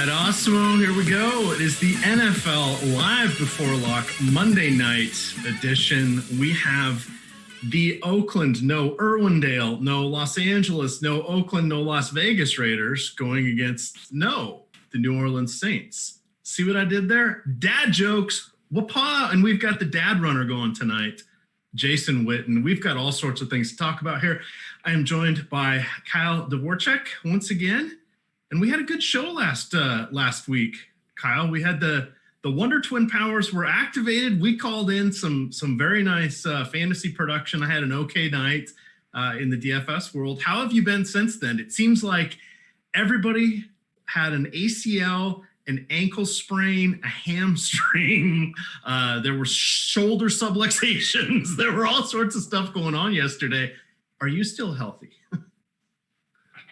right, Awesemo, here we go. It is the NFL Live Before Lock Monday night edition. We have the Oakland, no Irwindale, no Los Angeles, no Oakland, no Las Vegas Raiders going against, no, the New Orleans Saints. See what I did there? Dad jokes, whoopah, and we've got the dad runner going tonight, Jason Witten. We've got all sorts of things to talk about here. I am joined by Kyle Dvorchak once again. And we had a good show last week, Kyle. We had the Wonder Twin powers were activated. We called in some very nice fantasy production. I had an okay night in the DFS world. How have you been since then? It seems like everybody had an ACL, an ankle sprain, a hamstring. There were shoulder subluxations. There were all sorts of stuff going on yesterday. Are you still healthy?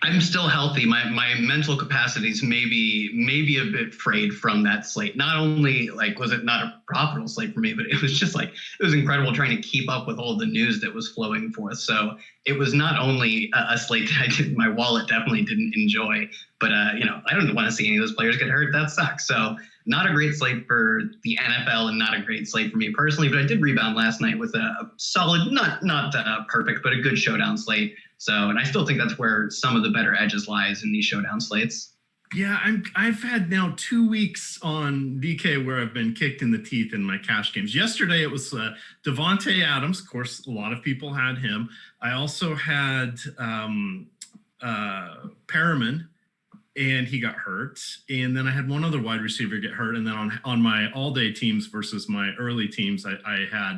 I'm still healthy. My mental capacities maybe a bit frayed from that slate. Not only was it not a profitable slate for me, but it was just it was incredible trying to keep up with all the news that was flowing forth. So it was not only a slate that my wallet definitely didn't enjoy, but I don't want to see any of those players get hurt. That sucks. So not a great slate for the NFL and not a great slate for me personally, but I did rebound last night with a solid, not perfect, but a good showdown slate. So, and I still think that's where some of the better edges lies in these showdown slates. Yeah, I've had now 2 weeks on DK where I've been kicked in the teeth in my cash games. Yesterday it was Devontae Adams. Of course, a lot of people had him. I also had Perriman, and he got hurt. And then I had one other wide receiver get hurt. And then on my all-day teams versus my early teams, I had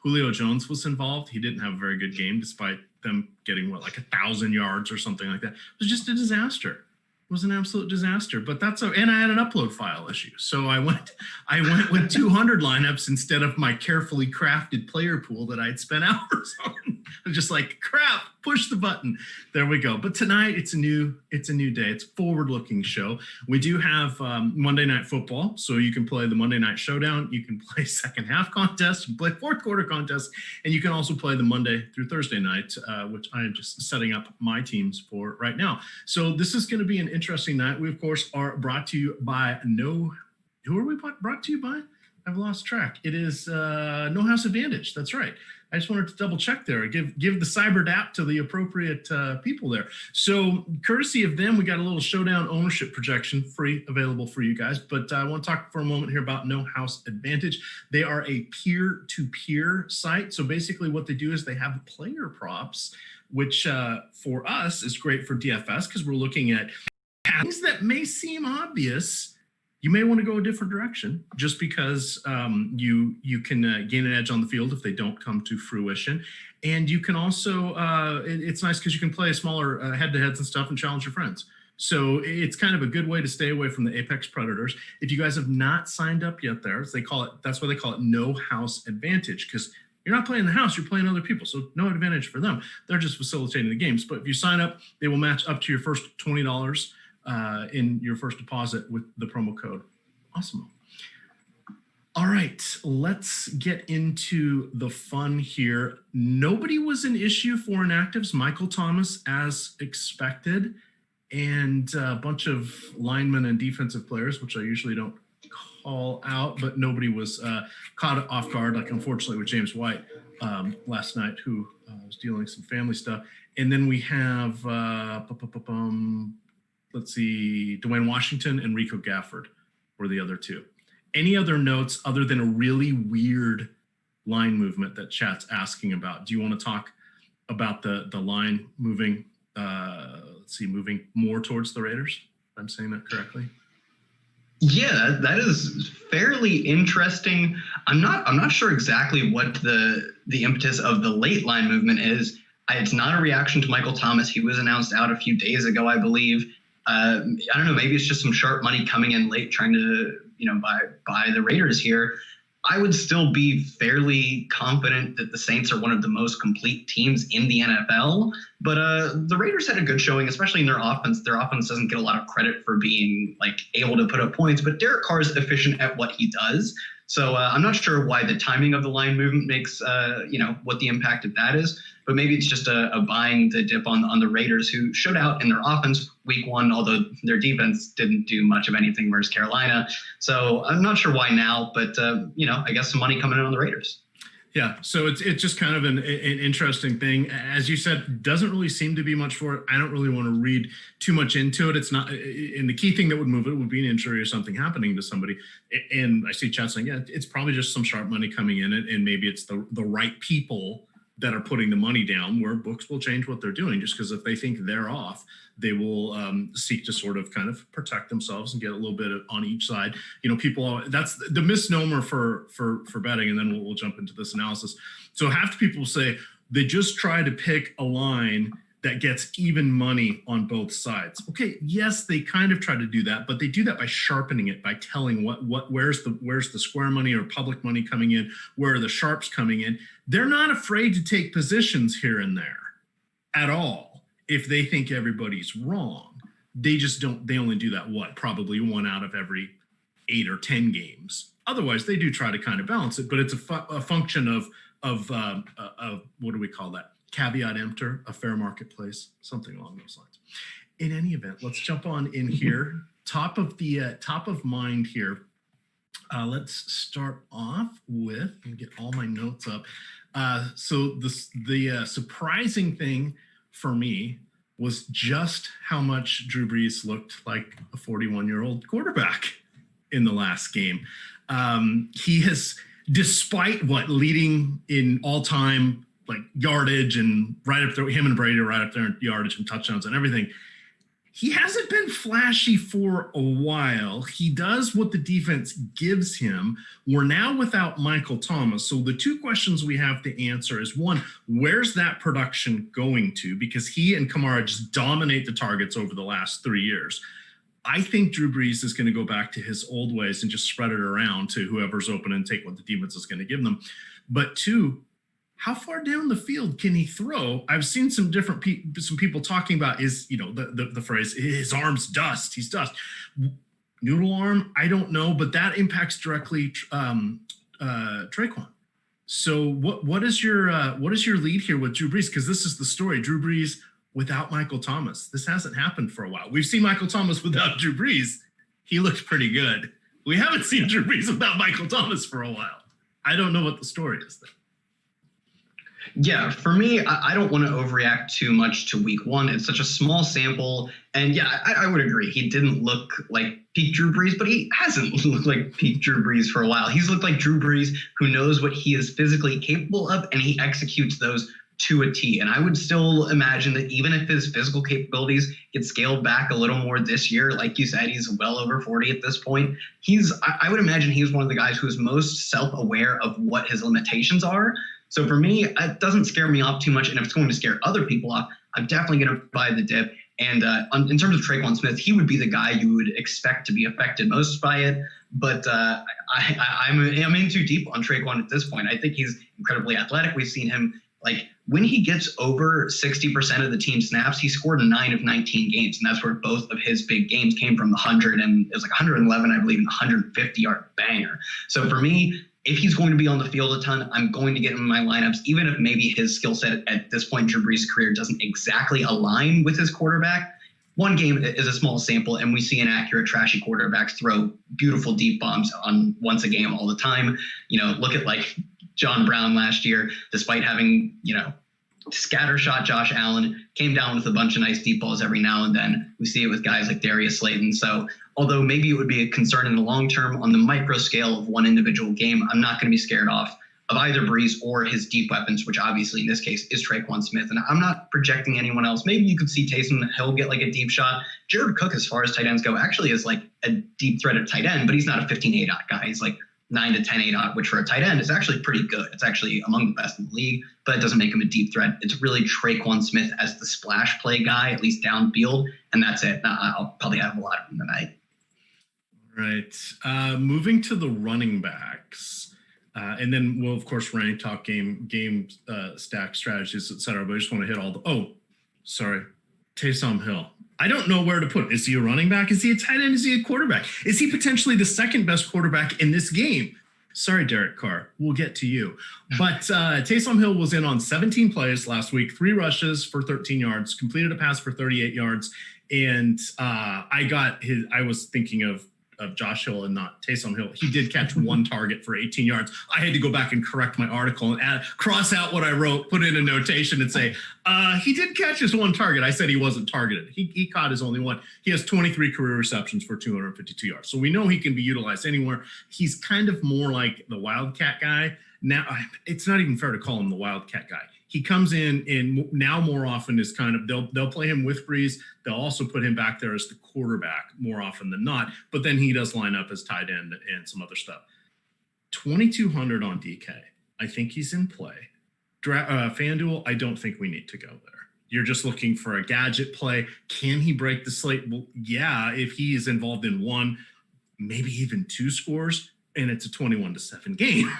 Julio Jones was involved. He didn't have a very good game despite them getting 1,000 yards or something like that. It was just a disaster. It was an absolute disaster. But that's and I had an upload file issue. So I went with 200 lineups instead of my carefully crafted player pool that I'd spent hours on. I was just like, crap, push the button. There we go. But tonight it's a new day. It's a forward-looking show. We do have Monday Night Football, so you can play the Monday Night Showdown. You can play second half contests, you can play fourth quarter contests, and you can also play the Monday through Thursday night, which I am just setting up my teams for right now. So this is going to be an interesting night. We, of course, are brought to you by who are we brought to you by? I've lost track. It is No House Advantage. That's right. I just wanted to double check there. Give the cyber dap to the appropriate people there. So courtesy of them, we got a little showdown ownership projection available for you guys. But I want to talk for a moment here about No House Advantage. They are a peer-to-peer site. So basically what they do is they have player props, which for us is great for DFS because we're looking at things that may seem obvious. You may want to go a different direction just because you can gain an edge on the field if they don't come to fruition. And you can also, it's nice because you can play smaller head-to-heads and stuff and challenge your friends. So it's kind of a good way to stay away from the apex predators. If you guys have not signed up yet there, that's why they call it No House Advantage, because you're not playing the house, you're playing other people. So no advantage for them. They're just facilitating the games. But if you sign up, they will match up to your first $20 in your first deposit with the promo code Awesemo. All right, let's get into the fun here. Nobody was an issue for inactives. Michael Thomas, as expected, and a bunch of linemen and defensive players, which I usually don't call out, but nobody was caught off guard, unfortunately with James White last night, who was dealing with some family stuff. And then we have let's see, Dwayne Washington and Rico Gafford were the other two. Any other notes other than a really weird line movement that chat's asking about? Do you want to talk about the line moving, moving more towards the Raiders? If I'm saying that correctly. Yeah, that is fairly interesting. I'm not sure exactly what the impetus of the late line movement is. It's not a reaction to Michael Thomas. He was announced out a few days ago, I believe. I don't know, maybe it's just some sharp money coming in late trying to, buy the Raiders here. I would still be fairly confident that the Saints are one of the most complete teams in the NFL. But the Raiders had a good showing, especially in their offense. Their offense doesn't get a lot of credit for being able to put up points, but Derek Carr is efficient at what he does. So I'm not sure why the timing of the line movement makes, what the impact of that is. But maybe it's just a buying the dip on the Raiders, who showed out in their offense week one, although their defense didn't do much of anything versus Carolina. So I'm not sure why now, but, I guess some money coming in on the Raiders. Yeah, so it's just kind of an interesting thing. As you said, doesn't really seem to be much for it. I don't really want to read too much into it. It's not, and the key thing that would move it would be an injury or something happening to somebody. And I see chat saying, yeah, it's probably just some sharp money coming in, and maybe it's the right people that are putting the money down, where books will change what they're doing, just because if they think they're off, they will seek to sort of kind of protect themselves and get a little bit on each side. People, that's the misnomer for betting. And then we'll jump into this analysis. So half the people say they just try to pick a line that gets even money on both sides. Okay, yes, they kind of try to do that, but they do that by sharpening it, by telling where's the square money or public money coming in, where are the sharps coming in. They're not afraid to take positions here and there at all if they think everybody's wrong. They just don't. They only do that probably 1 out of every 8 or 10 games. Otherwise, they do try to kind of balance it, but it's a function of what do we call that? Caveat emptor, a fair marketplace, something along those lines. In any event, let's jump on in here. Top of mind here. Let's start off with, and get all my notes up. So the surprising thing for me was just how much Drew Brees looked like a 41-year-old quarterback in the last game. He has, despite leading in all-time yardage and right up there, him and Brady are right up there in yardage and touchdowns and everything. He hasn't been flashy for a while. He does what the defense gives him. We're now without Michael Thomas. So the two questions we have to answer is, one, where's that production going to? Because he and Kamara just dominate the targets over the last 3 years. I think Drew Brees is going to go back to his old ways and just spread it around to whoever's open and take what the defense is going to give them. But two, how far down the field can he throw? I've seen some different some people talking about the phrase, his arm's dust. He's dust. Noodle arm, I don't know, but that impacts directly Traquan. So what is your lead here with Drew Brees? Because this is the story. Drew Brees without Michael Thomas. This hasn't happened for a while. We've seen Michael Thomas without Drew Brees. He looks pretty good. We haven't seen Drew Brees without Michael Thomas for a while. I don't know what the story is there. Yeah, for me, I don't want to overreact too much to week one. It's such a small sample. And yeah, I would agree. He didn't look like peak Drew Brees, but he hasn't looked like peak Drew Brees for a while. He's looked like Drew Brees who knows what he is physically capable of, and he executes those to a T. And I would still imagine that even if his physical capabilities get scaled back a little more this year, like you said, he's well over 40 at this point. I would imagine he's one of the guys who is most self-aware of what his limitations are. So for me, it doesn't scare me off too much. And if it's going to scare other people off, I'm definitely going to buy the dip. And in terms of Traquan Smith, he would be the guy you would expect to be affected most by it. But I'm in too deep on Traquan at this point. I think he's incredibly athletic. We've seen him, when he gets over 60% of the team snaps, he scored 9 of 19 games. And that's where both of his big games came from, the 100 and it was 111, I believe, and 150-yard banger. So for me, if he's going to be on the field a ton, I'm going to get him in my lineups, even if maybe his skill set at this point in Drew Brees' career doesn't exactly align with his quarterback. One game is a small sample, and we see inaccurate, trashy quarterbacks throw beautiful deep bombs on once a game all the time. Look at John Brown last year, despite having, scattershot Josh Allen, came down with a bunch of nice deep balls every now and then. We see it with guys like Darius Slayton. So although maybe it would be a concern in the long term on the micro scale of one individual game, I'm not going to be scared off of either Brees or his deep weapons, which obviously in this case is Traquan Smith. And I'm not projecting anyone else. Maybe you could see Taysom Hill get a deep shot. Jared Cook, as far as tight ends go, actually is a deep threat at tight end, but he's not a 15 ADOT guy. He's 9 to 10 ADOT, which for a tight end is actually pretty good. It's actually among the best in the league, but it doesn't make him a deep threat. It's really Traquan Smith as the splash play guy, at least downfield, and that's it. I'll probably have a lot of them tonight. Right. Moving to the running backs, and then we'll, of course, talk game stack strategies, et cetera, but I just want to hit all Taysom Hill. I don't know where to put him. Is he a running back? Is he a tight end? Is he a quarterback? Is he potentially the second best quarterback in this game? Sorry, Derek Carr. We'll get to you. But Taysom Hill was in on 17 plays last week, 3 rushes for 13 yards, completed a pass for 38 yards. And I was thinking of Josh Hill and not Taysom Hill. He did catch 1 target for 18 yards. I had to go back and correct my article and cross out what I wrote, put in a notation and say, he did catch his 1 target. I said he wasn't targeted. He caught his only 1. He has 23 career receptions for 252 yards. So we know he can be utilized anywhere. He's kind of more like the Wildcat guy. Now, it's not even fair to call him the Wildcat guy. He comes in and now more often is kind of, they'll play him with Breeze. They'll also put him back there as the quarterback more often than not, but then he does line up as tight end and some other stuff. 2,200 on DK. I think he's in play. FanDuel, I don't think we need to go there. You're just looking for a gadget play. Can he break the slate? Well, yeah, if he is involved in 1, maybe even 2 scores, and it's a 21-7 game.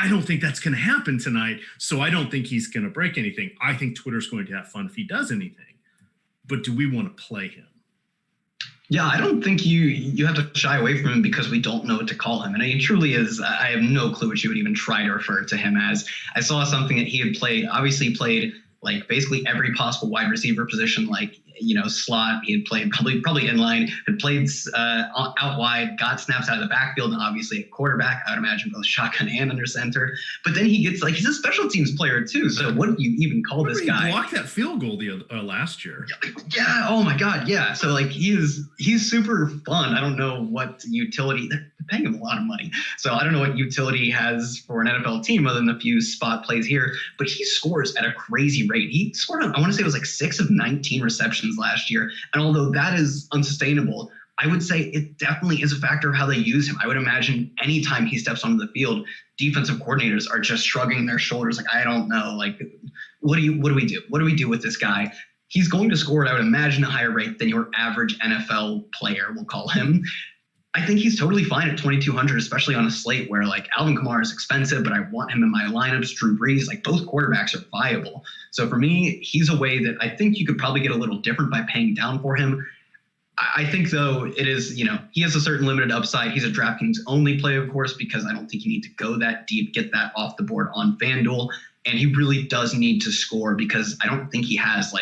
I don't think that's going to happen tonight, so I don't think he's going to break anything. I think Twitter's going to have fun if he does anything. But do we want to play him? Yeah, I don't think you have to shy away from him because we don't know what to call him. And he truly is, I have no clue what you would even try to refer to him as. I saw something that he had played, obviously played like basically every possible wide receiver position, like, slot. He had played probably inline, had played out wide, got snaps out of the backfield, and obviously a quarterback, I would imagine both shotgun and under center. But then he gets he's a special teams player too. So what do you even call this guy? He blocked that field goal last year. Yeah. Oh my God. Yeah. So he's super fun. I don't know what utility. They're paying him a lot of money, so I don't know what utility he has for an NFL team other than a few spot plays here. But he scores at a crazy rate. He scored on, I want to say it was like 6 of 19 receptions last year. And although that is unsustainable, I would say it definitely is a factor of how they use him. I would imagine anytime he steps onto the field, defensive coordinators are just shrugging their shoulders. Like, I don't know, what do we do? What do we do with this guy? He's going to score at, I would imagine, a higher rate than your average NFL player, we'll call him. I think he's totally fine at 2,200, especially on a slate where Alvin Kamara is expensive, but I want him in my lineups. Drew Brees, both quarterbacks are viable. So for me, he's a way that I think you could probably get a little different by paying down for him. I think, though, it is, he has a certain limited upside. He's a DraftKings only play, of course, because I don't think you need to go that deep, get that off the board on FanDuel. And he really does need to score because I don't think he has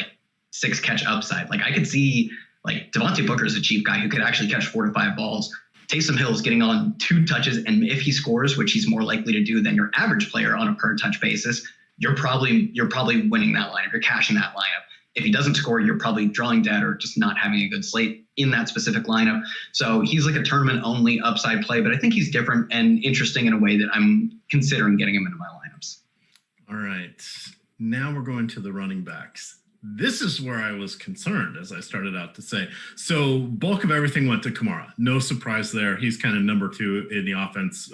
6 catch upside. I could see Devontae Booker is a cheap guy who could actually catch 4 to 5 balls. Taysom Hill is getting on 2 touches, and if he scores, which he's more likely to do than your average player on a per touch basis, you're probably winning that lineup. You're cashing that lineup. If he doesn't score, you're probably drawing dead or just not having a good slate in that specific lineup. So he's a tournament only upside play, but I think he's different and interesting in a way that I'm considering getting him into my lineups. All right. Now we're going to the running backs. This is where I was concerned, as I started out to say. So bulk of everything went to Kamara. No surprise there. He's kind of number 2 in the offense,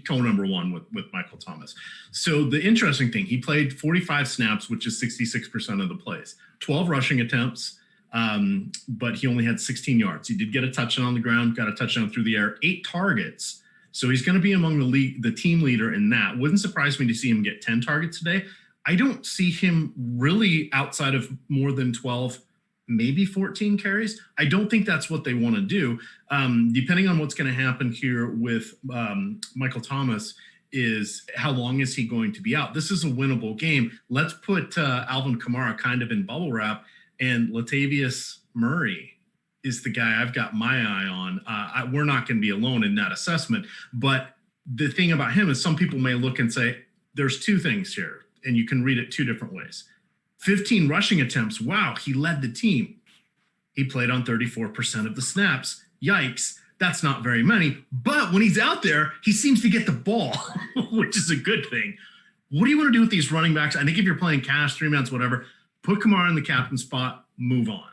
co-number 1 with Michael Thomas. So the interesting thing, he played 45 snaps, which is 66% of the plays, 12 rushing attempts, but he only had 16 yards. He did get a touchdown on the ground, got a touchdown through the air, 8 targets. So he's going to be among the team leader in that. Wouldn't surprise me to see him get 10 targets today. I don't see him really outside of more than 12, maybe 14 carries. I don't think that's what they want to do. Depending on what's going to happen here with Michael Thomas is how long is he going to be out? This is a winnable game. Let's put Alvin Kamara kind of in bubble wrap, and Latavius Murray is the guy I've got my eye on. We're not going to be alone in that assessment. But the thing about him is some people may look and say, there's 2 things here. And you can read it 2 different ways. 15 rushing attempts. Wow, he led the team. He played on 34% of the snaps. Yikes, that's not very many. But when he's out there, he seems to get the ball, which is a good thing. What do you want to do with these running backs? I think if you're playing cash, 3 months, whatever, put Kamara in the captain spot, move on.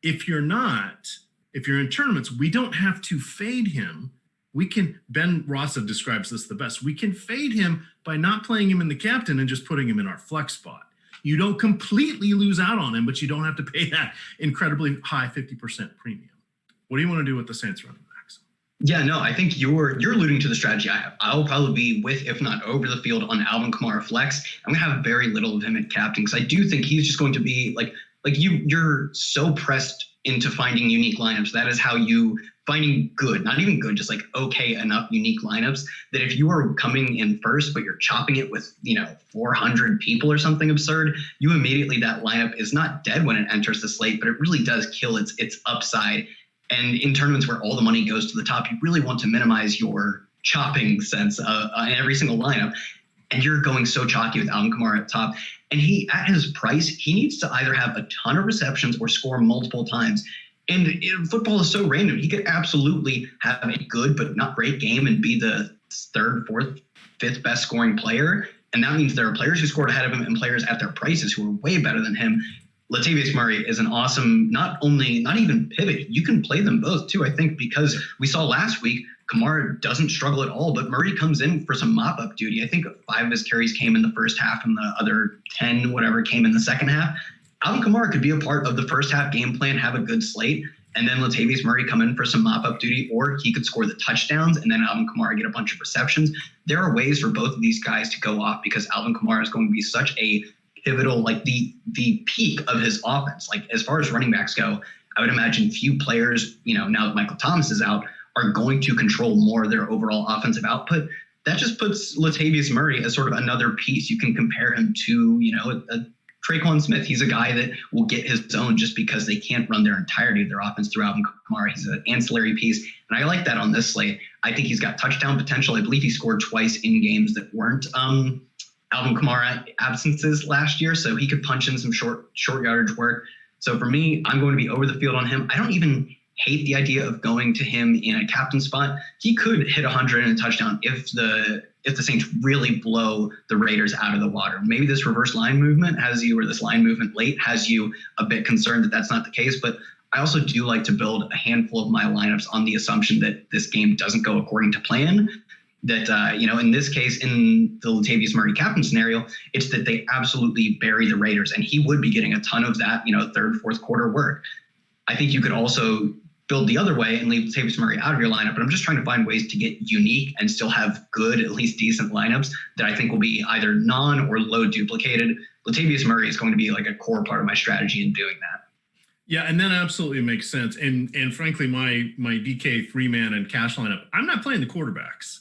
If you're not, if you're in tournaments, we don't have to fade him. We can, Ben Rossa describes this the best. We can fade him by not playing him in the captain and just putting him in our flex spot. You don't completely lose out on him, but you don't have to pay that incredibly high 50% premium. What do you want to do with the Saints running backs? Yeah, no, I think you're alluding to the strategy I have. I'll probably be with, if not over the field, on Alvin Kamara flex. I'm going to have very little of him at captain because I do think he's just going to be you're so pressed into finding unique lineups. That is how you finding good, not even good, just like okay enough unique lineups that if you are coming in first, but you're chopping it with, 400 people or something absurd, you immediately, that lineup is not dead when it enters the slate, but it really does kill its upside. And in tournaments where all the money goes to the top, you really want to minimize your chopping sense in every single lineup. And you're going so chalky with Alvin Kamara at top. And at his price, he needs to either have a ton of receptions or score multiple times. And football is so random. He could absolutely have a good but not great game and be the third, fourth, fifth best scoring player. And that means there are players who scored ahead of him and players at their prices who are way better than him. Latavius Murray is an awesome, not even pivot. You can play them both too, I think, because we saw last week, Kamara doesn't struggle at all, but Murray comes in for some mop-up duty. I think 5 of his carries came in the first half and the other 10, whatever, came in the second half. Alvin Kamara could be a part of the first half game plan, have a good slate, and then Latavius Murray come in for some mop-up duty, or he could score the touchdowns and then Alvin Kamara get a bunch of receptions. There are ways for both of these guys to go off because Alvin Kamara is going to be such a pivotal, like the peak of his offense. Like as far as running backs go, I would imagine few players, now that Michael Thomas is out, are going to control more of their overall offensive output. That just puts Latavius Murray as sort of another piece. You can compare him to, a Traquan Smith. He's a guy that will get his own just because they can't run their entirety of their offense through Alvin Kamara. He's an ancillary piece. And I like that on this slate. I think he's got touchdown potential. I believe he scored twice in games that weren't Alvin Kamara absences last year. So he could punch in some short yardage work. So for me, I'm going to be over the field on him. I don't even hate the idea of going to him in a captain spot. He could hit 100 and a touchdown if the Saints really blow the Raiders out of the water. Maybe this reverse line movement this line movement late has you a bit concerned that that's not the case. But I also do like to build a handful of my lineups on the assumption that this game doesn't go according to plan. That, in this case, in the Latavius Murray captain scenario, it's that they absolutely bury the Raiders. And he would be getting a ton of that, third, fourth quarter work. I think you could also build the other way and leave Latavius Murray out of your lineup. But I'm just trying to find ways to get unique and still have good, at least decent lineups that I think will be either non or low duplicated. Latavius Murray is going to be like a core part of my strategy in doing that. Yeah, and that absolutely makes sense. And frankly, my DK 3-man and cash lineup, I'm not playing the quarterbacks.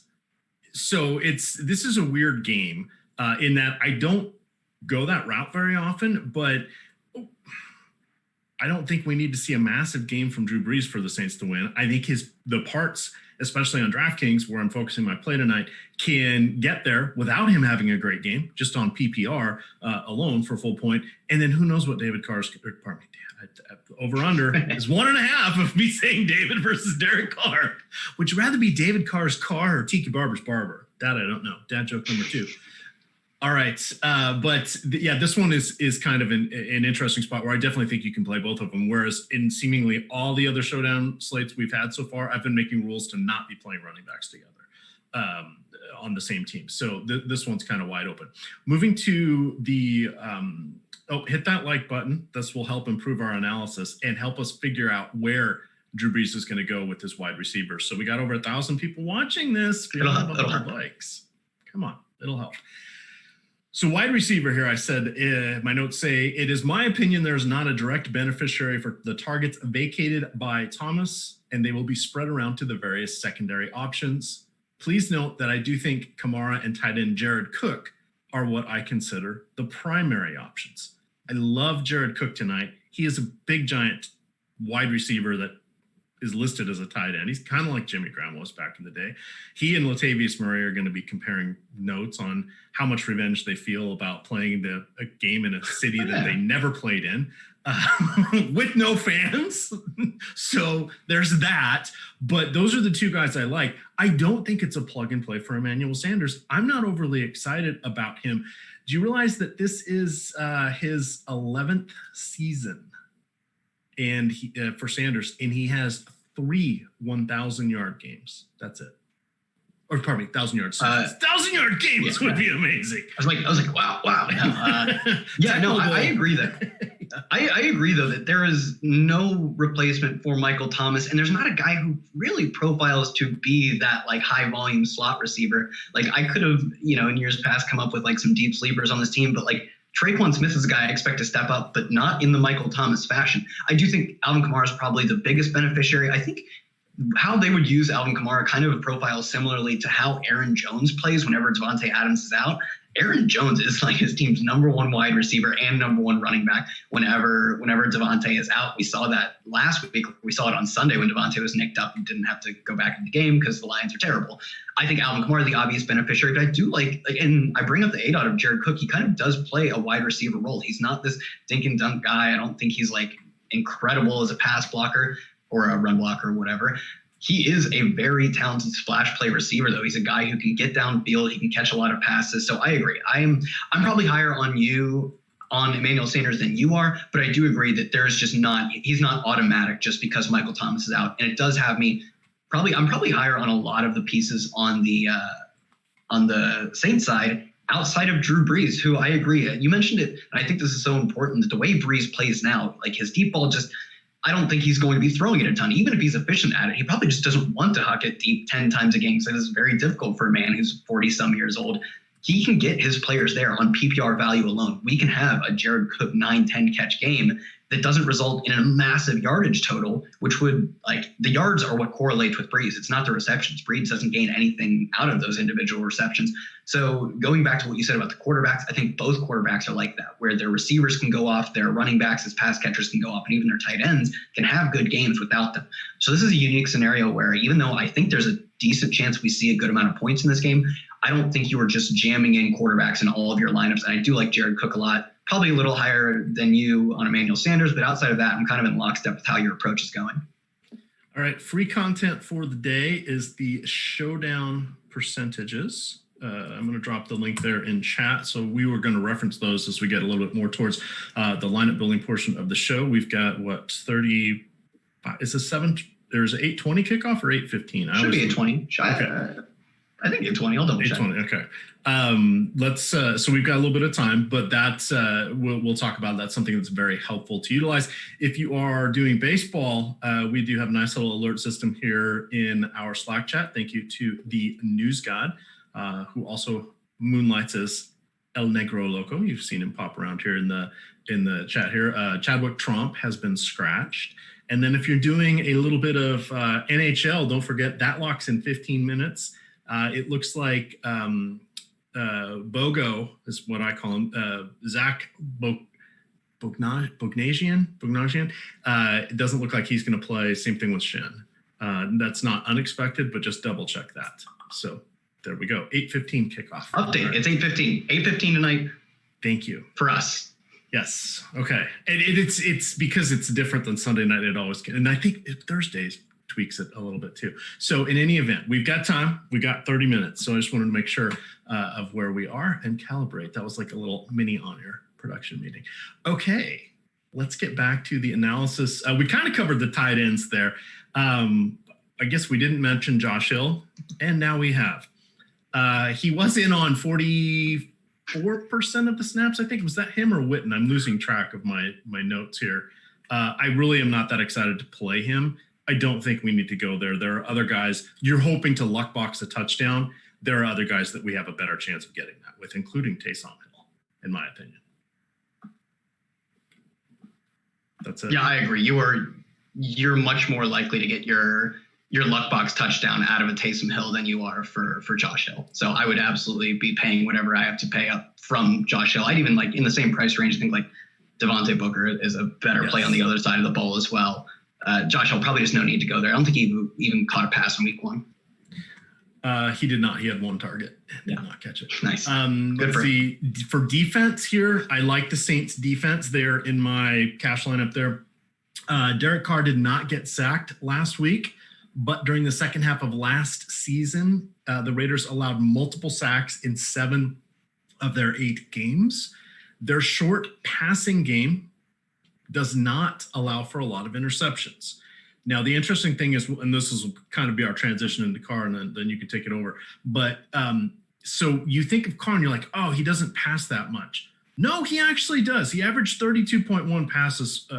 So this is a weird game in that I don't go that route very often, but I don't think we need to see a massive game from Drew Brees for the Saints to win. I think the parts, especially on DraftKings, where I'm focusing my play tonight, can get there without him having a great game, just on PPR alone for a full point. And then who knows what David Carr's, over-under is 1.5 of me saying David versus Derek Carr. Would you rather be David Carr's car or Tiki Barber's barber? That I don't know. Dad joke number 2. All right. This one is kind of an interesting spot where I definitely think you can play both of them. Whereas in seemingly all the other showdown slates we've had so far, I've been making rules to not be playing running backs together on the same team. So this one's kind of wide open. Moving to the hit that like button. This will help improve our analysis and help us figure out where Drew Brees is going to go with his wide receivers. So we got over 1,000 people watching this. It'll help. Likes. Come on, it'll help. So wide receiver here, I said, my notes say, it is my opinion there's not a direct beneficiary for the targets vacated by Thomas, and they will be spread around to the various secondary options. Please note that I do think Kamara and tight end Jared Cook are what I consider the primary options. I love Jared Cook tonight. He is a big, giant wide receiver that is listed as a tight end. He's kind of like Jimmy Graham was back in the day. He and Latavius Murray are going to be comparing notes on how much revenge they feel about playing a game in a city that they never played in with no fans. So there's that. But those are the two guys I like. I don't think it's a plug and play for Emmanuel Sanders. I'm not overly excited about him. Do you realize that this is his 11th season? And for Sanders, and he has 3 1,000-yard games. That's it. Or pardon me, 1,000-yard seasons. 1,000-yard games would be amazing. I was like, wow. I agree that. I agree though that there is no replacement for Michael Thomas, and there's not a guy who really profiles to be that like high volume slot receiver. Like I could have, in years past come up with like some deep sleepers on this team, but like Traquan Smith is a guy I expect to step up, but not in the Michael Thomas fashion. I do think Alvin Kamara is probably the biggest beneficiary. I think how they would use Alvin Kamara, kind of a profile similarly to how Aaron Jones plays whenever Devontae Adams is out. Aaron Jones is like his team's number one wide receiver and number one running back whenever Devontae is out. We saw that last week. We saw it on Sunday when Devontae was nicked up and didn't have to go back in the game because the Lions are terrible. I think Alvin Kamara, the obvious beneficiary, but I do like, and I bring up the ADOT of Jared Cook. He kind of does play a wide receiver role. He's not this dink and dunk guy. I don't think he's like incredible as a pass blocker or a run blocker or whatever. He is a very talented splash play receiver, though. He's a guy who can get downfield. He can catch a lot of passes. So I agree. I'm probably higher on Emmanuel Sanders than you are, but I do agree that he's not automatic just because Michael Thomas is out. And it does have me I'm probably higher on a lot of the pieces on the Saints side outside of Drew Brees, who I agree. You mentioned it, and I think this is so important, that the way Brees plays now, like his deep ball I don't think he's going to be throwing it a ton. Even if he's efficient at it, he probably just doesn't want to huck it deep 10 times a game. So this is very difficult for a man who's 40-some years old. He can get his players there on PPR value alone. We can have a Jared Cook 9-10 catch game that doesn't result in a massive yardage total, which would, like, the yards are what correlates with Brees. It's not the receptions. Brees doesn't gain anything out of those individual receptions. So going back to what you said about the quarterbacks, I think both quarterbacks are like that, where their receivers can go off, their running backs as pass catchers can go off, and even their tight ends can have good games without them. So this is a unique scenario where, even though I think there's a decent chance we see a good amount of points in this game, I don't think you are just jamming in quarterbacks in all of your lineups. And I do like Jared Cook a lot, probably a little higher than you on Emmanuel Sanders, but outside of that, I'm kind of in lockstep with how your approach is going. All right, free content for the day is the Showdown percentages. I'm going to drop the link there in chat. So we were going to reference those as we get a little bit more towards the lineup building portion of the show. We've got 35? Is this 7? There's 8:20 kickoff or 8:15? Should be 8:20. Okay. I think 8:20. I'll double check. 8:20. Okay. Let's. So we've got a little bit of time, but that's we'll talk about. That's something that's very helpful to utilize if you are doing baseball. We do have a nice little alert system here in our Slack chat. Thank you to the News God, who also moonlights as El Negro Loco. You've seen him pop around here in the chat here. Chadwick Trump has been scratched. And then if you're doing a little bit of NHL, don't forget that locks in 15 minutes. It looks like Bogo is what I call him. Zach Bognasian. It doesn't look like he's going to play. Same thing with Shin. That's not unexpected, but just double check that. So there we go. 8:15 kickoff. Update. Right. It's 8:15. 8:15 tonight. Thank you. For us. Yes. Okay. And it's because it's different than Sunday night. It always can. And I think Thursdays tweaks it a little bit too. So in any event, we've got time. We got 30 minutes. So I just wanted to make sure of where we are and calibrate. That was like a little mini on-air production meeting. Okay. Let's get back to the analysis. We kind of covered the tight ends there. I guess we didn't mention Josh Hill, and now we have. He was in on 44% of the snaps, I think. Was that him or Witten? I'm losing track of my notes here. I really am not that excited to play him. I don't think we need to go there. There are other guys. You're hoping to luck box a touchdown. There are other guys that we have a better chance of getting that with, including Taysom Hill, in my opinion. That's it. Yeah, I agree. You're much more likely to get your luck box touchdown out of a Taysom Hill than you are for Josh Hill. So I would absolutely be paying whatever I have to pay up from Josh Hill. I'd even, like, in the same price range, I think like Devontae Booker is a better play on the other side of the ball as well. Josh Hill, probably just no need to go there. I don't think he even caught a pass in week 1. He did not. He had one target. Did not catch it. Nice. Let's see. For defense here, I like the Saints defense there in my cash lineup there. Derek Carr did not get sacked last week, but during the second half of last season, the Raiders allowed multiple sacks in 7 of their 8 games. Their short passing game does not allow for a lot of interceptions. Now, the interesting thing is, and this will kind of be our transition into Carr, and then you can take it over. But so you think of Carr and you're like, oh, he doesn't pass that much. No, he actually does. He averaged 32.1 passes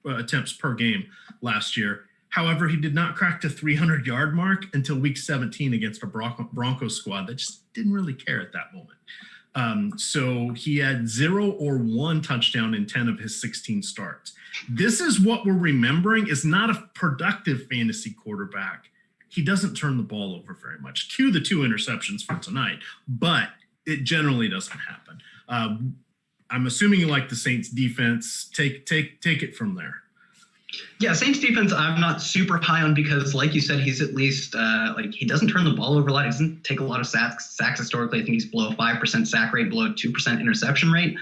attempts per game last year. However, he did not crack the 300-yard mark until week 17 against a Broncos squad that just didn't really care at that moment. So he had 0 or 1 touchdown in 10 of his 16 starts. This is what we're remembering is not a productive fantasy quarterback. He doesn't turn the ball over very much. Cue the 2 interceptions for tonight, but it generally doesn't happen. I'm assuming you like the Saints defense. Take it from there. Yeah, Saints defense I'm not super high on because, like you said, he's at least he doesn't turn the ball over a lot. He doesn't take a lot of sacks historically. I think he's below 5% sack rate, below 2% interception rate.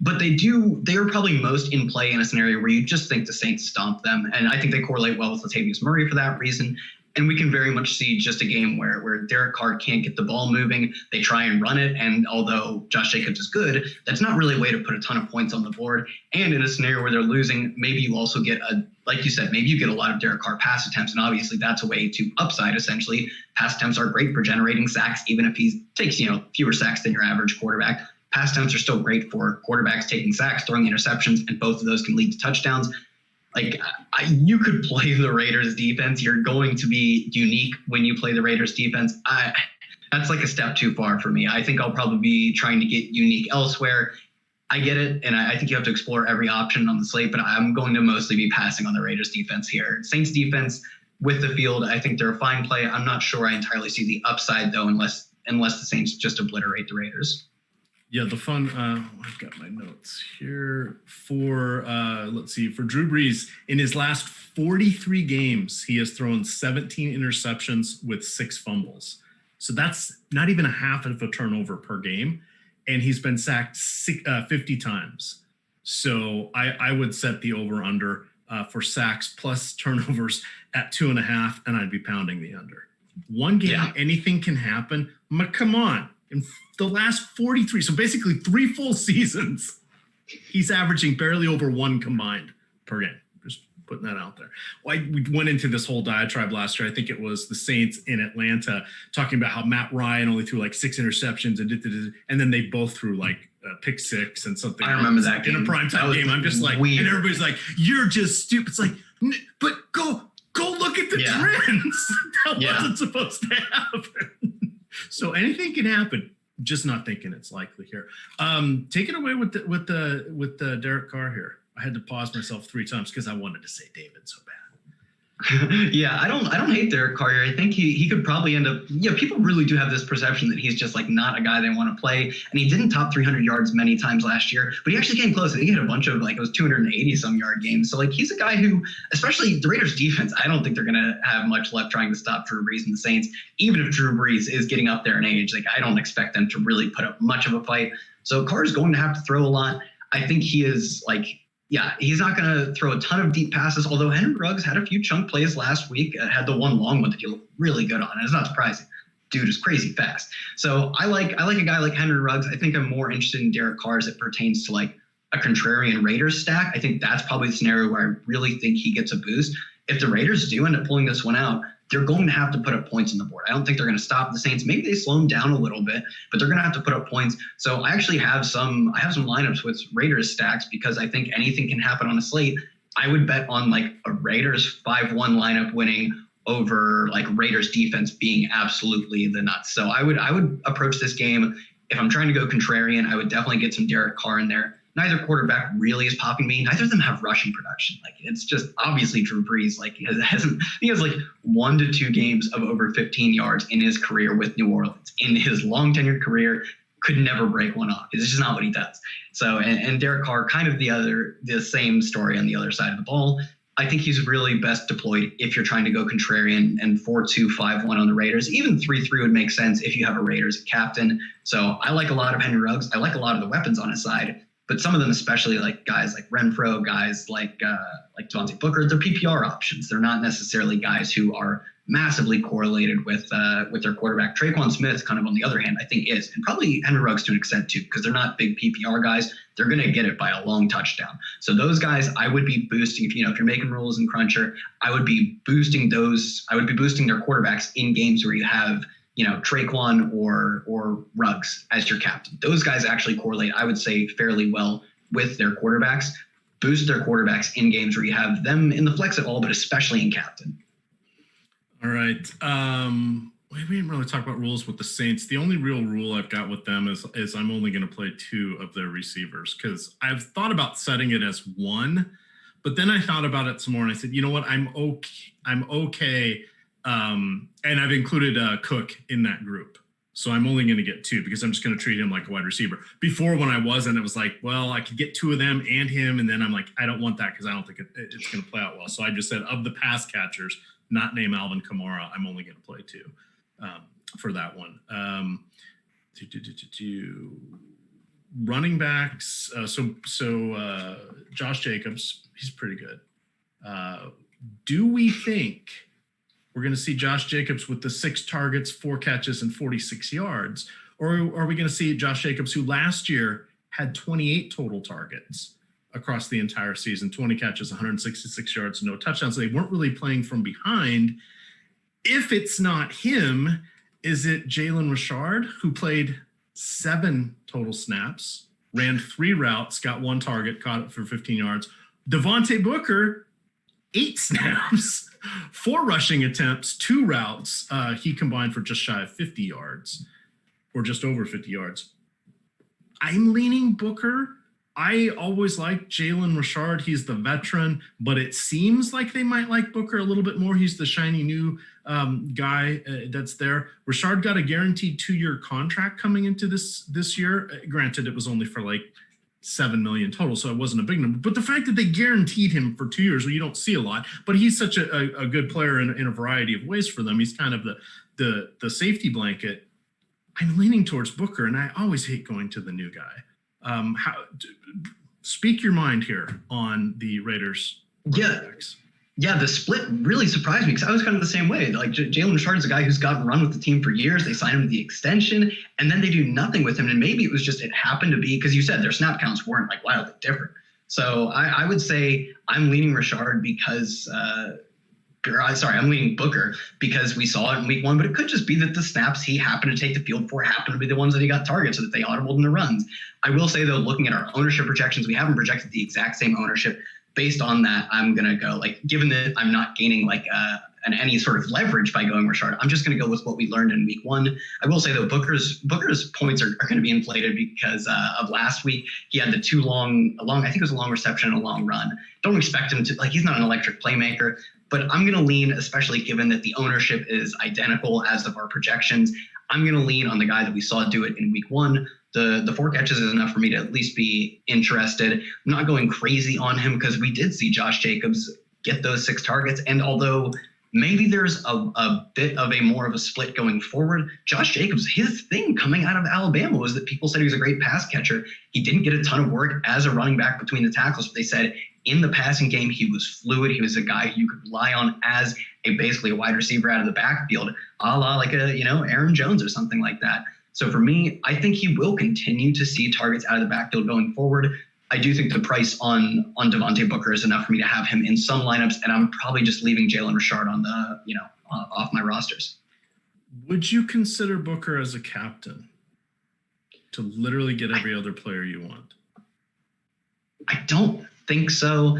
But they are probably most in play in a scenario where you just think the Saints stomp them. And I think they correlate well with Latavius Murray for that reason. And we can very much see just a game where Derek Carr can't get the ball moving. They try and run it. And although Josh Jacobs is good, that's not really a way to put a ton of points on the board. And in a scenario where they're losing, maybe you also get like you said, maybe you get a lot of Derek Carr pass attempts. And obviously that's a way to upside, essentially. Pass attempts are great for generating sacks, even if he takes, fewer sacks than your average quarterback. Pass attempts are still great for quarterbacks taking sacks, throwing interceptions, and both of those can lead to touchdowns. You could play the Raiders defense. You're going to be unique when you play the Raiders defense. That's like a step too far for me. I think I'll probably be trying to get unique elsewhere. I get it, and I think you have to explore every option on the slate, but I'm going to mostly be passing on the Raiders defense here. Saints defense with the field, I think they're a fine play. I'm not sure I entirely see the upside, though, unless the Saints just obliterate the Raiders. Yeah, the fun, I've got my notes here for Drew Brees. In his last 43 games, he has thrown 17 interceptions with 6 fumbles. So that's not even a half of a turnover per game. And he's been sacked 50 times. So I would set the over-under for sacks plus turnovers at 2.5, and I'd be pounding the under. One game, anything can happen. But come on. In the last 43, so basically 3 full seasons, he's averaging barely over 1 combined per game. Just putting that out there. We went into this whole diatribe last year. I think it was the Saints in Atlanta talking about how Matt Ryan only threw 6 interceptions and then they both threw pick 6 and something. I remember that game. In a primetime game. I'm just weird. And everybody's like, you're just stupid. It's like, but go look at the trends. That wasn't supposed to happen. So anything can happen. Just not thinking it's likely here. Take it away with the Derek Carr here. I had to pause myself 3 times because I wanted to say David so bad. Yeah, I don't hate Derek Carr here. I think he could probably end up. Yeah, people really do have this perception that he's just not a guy they want to play. And he didn't top 300 yards many times last year, but he actually came close. I think he had a bunch of it was 280 some yard games. So he's a guy who, especially the Raiders defense, I don't think they're gonna have much left trying to stop Drew Brees and the Saints. Even if Drew Brees is getting up there in age, I don't expect them to really put up much of a fight. So Carr's going to have to throw a lot. I think he is he's not going to throw a ton of deep passes, although Henry Ruggs had a few chunk plays last week, had the one long one that he looked really good on, and it's not surprising. Dude is crazy fast. So I like a guy like Henry Ruggs. I think I'm more interested in Derek Carr as it pertains to a contrarian Raiders stack. I think that's probably the scenario where I really think he gets a boost. If the Raiders do end up pulling this one out, they're going to have to put up points on the board. I don't think they're going to stop the Saints. Maybe they slow them down a little bit, but they're going to have to put up points. So I actually have some lineups with Raiders stacks because I think anything can happen on a slate. I would bet on a Raiders 5-1 lineup winning over Raiders defense being absolutely the nuts. So I would approach this game. If I'm trying to go contrarian, I would definitely get some Derek Carr in there. Neither quarterback really is popping me. Neither of them have rushing production. It's just obviously Drew Brees. He has 1 to 2 games of over 15 yards in his career with New Orleans. In his long tenured career, could never break one off. It's just not what he does. So and Derek Carr, kind of the same story on the other side of the ball. I think he's really best deployed if you're trying to go contrarian, and 4-2, 5-1 on the Raiders. Even 3-3 would make sense if you have a Raiders captain. So I like a lot of Henry Ruggs. I like a lot of the weapons on his side. But some of them, especially guys like Renfro, guys like Devontae Booker, they're PPR options. They're not necessarily guys who are massively correlated with their quarterback. Traquan Smith, kind of on the other hand, I think is, and probably Henry Ruggs to an extent too, because they're not big PPR guys. They're going to get it by a long touchdown. So those guys, I would be boosting. If you're making rules in Cruncher, I would be boosting those. I would be boosting their quarterbacks in games where you have Traquan or Ruggs as your captain. Those guys actually correlate, I would say, fairly well with their quarterbacks. Boost their quarterbacks in games where you have them in the flex at all, but especially in captain. All right. We didn't really talk about rules with the Saints. The only real rule I've got with them is I'm only going to play 2 of their receivers because I've thought about setting it as 1, But then I thought about it some more and I said, you know what? I'm okay. And I've included Cook in that group. So I'm only going to get 2 because I'm just going to treat him like a wide receiver. Before, when I wasn't, it was like, well, I could get 2 of them and him. And then I'm like, I don't want that because I don't think it's going to play out well. So I just said, of the pass catchers, not named Alvin Kamara, I'm only going to play 2 for that one. Running backs. So Josh Jacobs, he's pretty good. Do we think we're going to see Josh Jacobs with the 6 targets, 4 catches, and 46 yards? Or are we going to see Josh Jacobs, who last year had 28 total targets across the entire season, 20 catches, 166 yards, no touchdowns? So they weren't really playing from behind. If it's not him, is it Jalen Richard, who played 7 total snaps, ran 3 routes, got 1 target, caught it for 15 yards? Devontae Booker, 8 snaps, 4 rushing attempts, 2 routes. He combined for just shy of 50 yards or just over 50 yards. I'm leaning Booker. I always like Jalen Richard. He's the veteran, but it seems like they might like Booker a little bit more. He's the shiny new guy that's there. Richard got a guaranteed 2-year contract coming into this year. Granted, it was only for like $7 million total, so it wasn't a big number. But the fact that they guaranteed him for 2 years, well, you don't see a lot. But he's such a good player in a variety of ways for them. He's kind of the safety blanket. I'm leaning towards Booker, and I always hate going to the new guy. Speak your mind here on the Raiders. Yeah, the split really surprised me because I was kind of the same way. Like Jalen Richard is a guy who's gotten run with the team for years. They signed him to the extension, and then they do nothing with him. And maybe it was just it happened to be because you said their snap counts weren't like wildly different. So I would say I'm leaning Richard because I'm leaning Booker because we saw it in week 1, but it could just be that the snaps he happened to take the field for happened to be the ones that he got targeted so that they audibled in the runs. I will say, though, looking at our ownership projections, we haven't projected the exact same ownership. Based on that, I'm going to go, like, given that I'm not gaining, like, any sort of leverage by going Richard, I'm just going to go with what we learned in week 1. I will say, though, Booker's points are going to be inflated because of last week. He had the 2 I think it was a long reception and a long run. Don't expect him to, like, he's not an electric playmaker. But I'm going to lean, especially given that the ownership is identical as of our projections, I'm going to lean on the guy that we saw do it in week 1. The 4 catches is enough for me to at least be interested. I'm not going crazy on him because we did see Josh Jacobs get those 6 targets. And although maybe there's a bit of a more of a split going forward, Josh Jacobs, his thing coming out of Alabama was that people said he was a great pass catcher. He didn't get a ton of work as a running back between the tackles, but they said in the passing game, he was fluid. He was a guy you could rely on as basically a wide receiver out of the backfield, a la like Aaron Jones or something like that. So for me, I think he will continue to see targets out of the backfield going forward. I do think the price on Devontae Booker is enough for me to have him in some lineups, and I'm probably just leaving Jalen Richard on the off my rosters. Would you consider Booker as a captain to literally get every other player you want? I don't think so.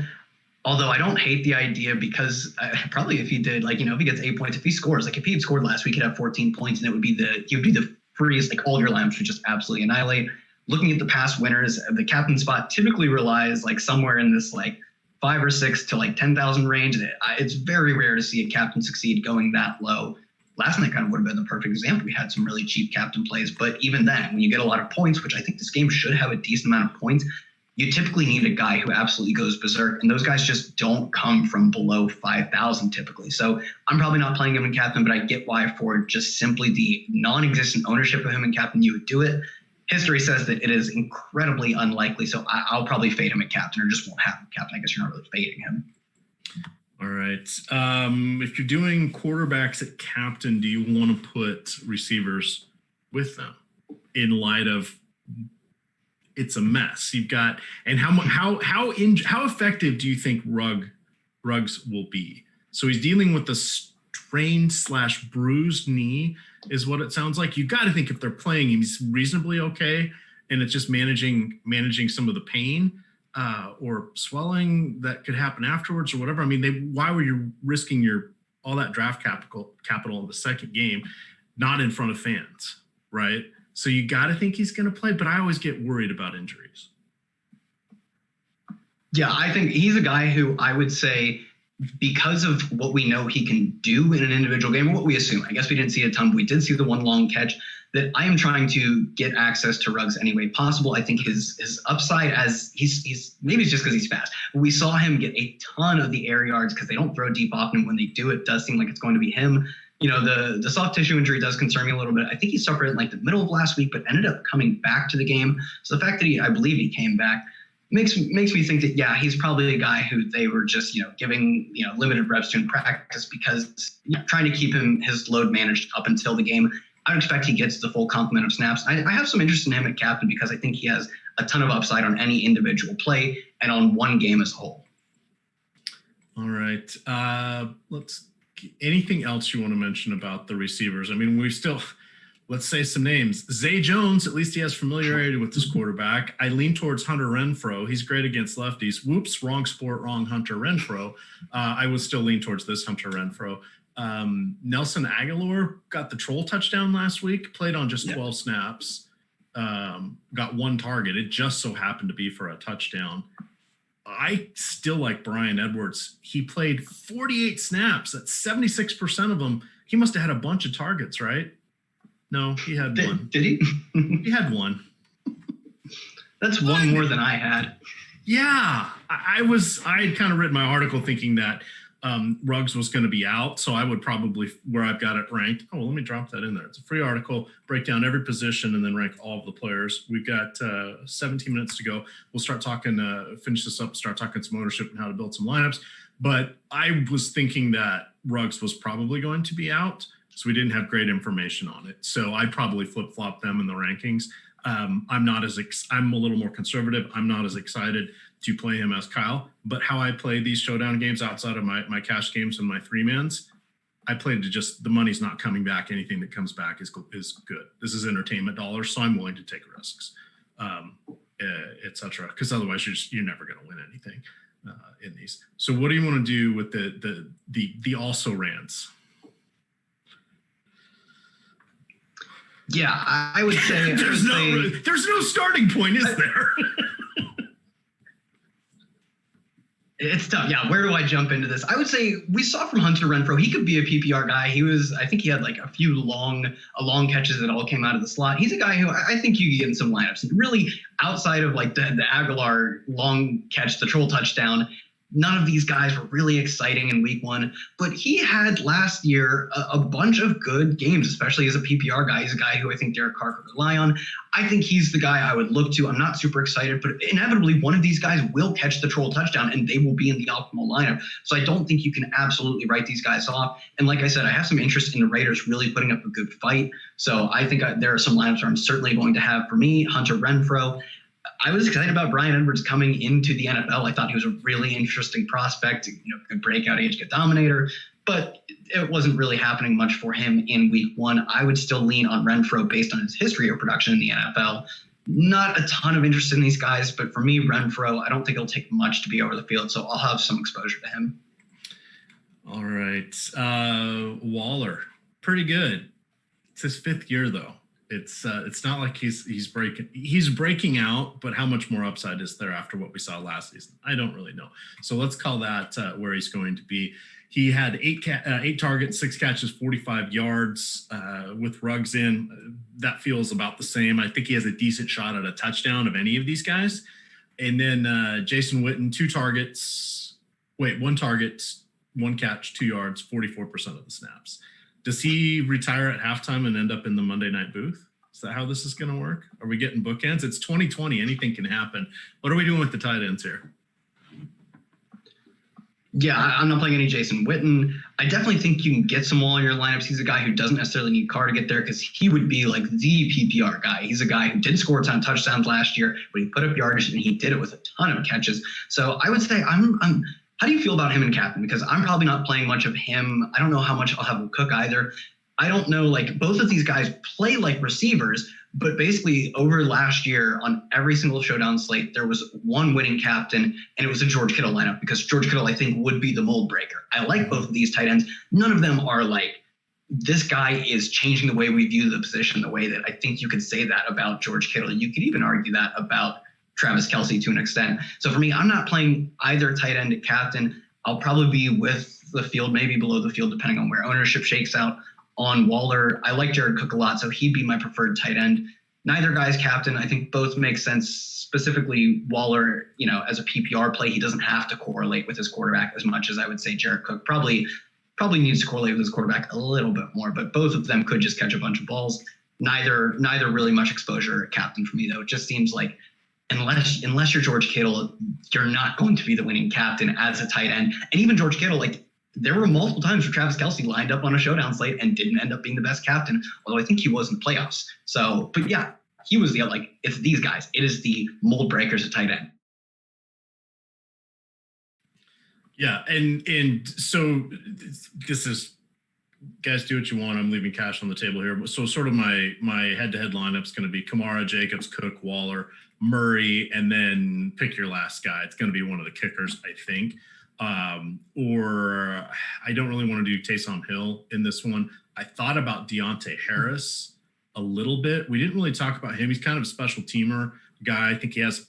Although I don't hate the idea because probably if he did, if he gets 8 points, if he scores, like if he had scored last week, he'd have 14 points, and he would be the freest, like all your lineups would just absolutely annihilate. Looking at the past winners, the captain spot typically relies like somewhere in this like 5 or 6 to like 10,000 range. It's very rare to see a captain succeed going that low. Last night kind of would have been the perfect example. We had some really cheap captain plays, but even then, when you get a lot of points, which I think this game should have a decent amount of points, you typically need a guy who absolutely goes berserk, and those guys just don't come from below 5,000 typically. So I'm probably not playing him in captain, but I get why for just simply the non-existent ownership of him in captain, you would do it. History says that it is incredibly unlikely, so I'll probably fade him at captain or just won't have him captain. I guess you're not really fading him. All right. If you're doing quarterbacks at captain, do you want to put receivers with them in light of it's a mess? You've got, and how effective do you think Ruggs will be? So he's dealing with the strained/bruised knee is what it sounds like. You got to think if they're playing him, he's reasonably okay, and it's just managing some of the pain or swelling that could happen afterwards or whatever. I mean, why were you risking all that draft capital in the second game, not in front of fans, right? So you got to think he's going to play, but I always get worried about injuries. Yeah, I think he's a guy who I would say, because of what we know he can do in an individual game, or what we assume, I guess we didn't see a ton, but we did see the one long catch, that I am trying to get access to Ruggs any way possible. I think his upside, as he's maybe it's just because he's fast, but we saw him get a ton of the air yards because they don't throw deep often. When they do, it does seem like it's going to be him. You know, the soft tissue injury does concern me a little bit. I think he suffered it in like the middle of last week, but ended up coming back to the game. So the fact that I believe he came back, makes me think that, yeah, he's probably a guy who they were just, giving, limited reps to in practice because trying to keep his load managed up until the game. I would expect he gets the full complement of snaps. I have some interest in him at captain because I think he has a ton of upside on any individual play and on one game as a whole. All right. Anything else you want to mention about the receivers? I mean, let's say some names. Zay Jones, at least he has familiarity with this quarterback. I lean towards Hunter Renfrow. He's great against lefties. Whoops, wrong sport, wrong Hunter Renfrow. I would still lean towards this Hunter Renfrow. Nelson Aguilar got the troll touchdown last week, played on just 12 snaps, got one target. It just so happened to be for a touchdown. I still like Brian Edwards. He played 48 snaps. That's 76% of them. He must have had a bunch of targets, right? No, he had one. Did he? He had one. That's one more than I had. Yeah. I had kind of written my article thinking that Ruggs was going to be out. So I would probably, where I've got it ranked. Oh, well, let me drop that in there. It's a free article, break down every position and then rank all of the players. We've got 17 minutes to go. We'll start talking, finish this up, start talking some ownership and how to build some lineups. But I was thinking that Ruggs was probably going to be out. So we didn't have great information on it. So I'd probably flip-flop them in the rankings. I'm a little more conservative. I'm not as excited to play him as Kyle, but how I play these showdown games outside of my cash games and my 3-mans, I played to just, the money's not coming back. Anything that comes back is good. This is entertainment dollars. So I'm willing to take risks, et cetera. Because otherwise you're never going to win anything in these. So what do you want to do with the also rans? Yeah, I would say there's no starting point, is there? It's tough. Yeah, where do I jump into this? I would say we saw from Hunter Renfrow, he could be a PPR guy. I think he had like a few long catches that all came out of the slot. He's a guy who I think you can get in some lineups. And really, outside of like the Aguilar long catch, the troll touchdown, none of these guys were really exciting in week one, but he had last year a bunch of good games, especially as a PPR guy. He's a guy who I think Derek Carr could rely on. I think he's the guy I would look to. I'm not super excited, but inevitably one of these guys will catch the troll touchdown and they will be in the optimal lineup. So I don't think you can absolutely write these guys off. And like I said, I have some interest in the Raiders really putting up a good fight. So I think there are some lineups where I'm certainly going to have, for me, Hunter Renfrow. I was excited about Brian Edwards coming into the NFL. I thought he was a really interesting prospect, good breakout age, good dominator, but it wasn't really happening much for him in week one. I would still lean on Renfrow based on his history of production in the NFL. Not a ton of interest in these guys, but for me, Renfrow, I don't think it'll take much to be over the field, so I'll have some exposure to him. All right. Waller, pretty good. It's his 5th year, though. It's not like he's breaking out, but how much more upside is there after what we saw last season? I don't really know. So let's call that where he's going to be. He had 8 targets, 6 catches, 45 yards with Ruggs in. That feels about the same. I think he has a decent shot at a touchdown of any of these guys. And then Jason Witten, 1 target, 1 catch, 2 yards, 44% of the snaps. Does he retire at halftime and end up in the Monday night booth? Is that how this is going to work? Are we getting bookends? It's 2020. Anything can happen. What are we doing with the tight ends here? Yeah, I'm not playing any Jason Witten. I definitely think you can get some all in your lineups. He's a guy who doesn't necessarily need Carr to get there because he would be like the PPR guy. He's a guy who did score a ton of touchdowns last year, but he put up yardage and he did it with a ton of catches. So I would say how do you feel about him in captain? Because I'm probably not playing much of him. I don't know how much I'll have him cook either. I don't know, like both of these guys play like receivers, but basically over last year on every single showdown slate, there was one winning captain and it was a George Kittle lineup because George Kittle, I think, would be the mold breaker. I like both of these tight ends. None of them are like, this guy is changing the way we view the position, the way that I think you could say that about George Kittle. You could even argue that about Travis Kelce to an extent. So for me, I'm not playing either tight end at captain. I'll probably be with the field, maybe below the field, depending on where ownership shakes out on Waller. I like Jared Cook a lot, so he'd be my preferred tight end. Neither guy's captain. I think both make sense. Specifically, Waller, as a PPR play, he doesn't have to correlate with his quarterback as much as I would say Jared Cook probably needs to correlate with his quarterback a little bit more, but both of them could just catch a bunch of balls. Neither really much exposure at captain for me, though. It just seems like unless you're George Kittle, you're not going to be the winning captain as a tight end. And even George Kittle, there were multiple times where Travis Kelce lined up on a showdown slate and didn't end up being the best captain, although I think he was in the playoffs. So, but yeah, he was it's these guys. It is the mold breakers at tight end. Yeah, and so this is, guys, do what you want. I'm leaving cash on the table here. So sort of my head-to-head lineup is going to be Kamara, Jacobs, Cook, Waller, Murray, and then pick your last guy. It's going to be one of the kickers, I think. Or I don't really want to do Taysom Hill in this one. I thought about Deontay Harris a little bit. We didn't really talk about him. He's kind of a special teamer guy. I think he has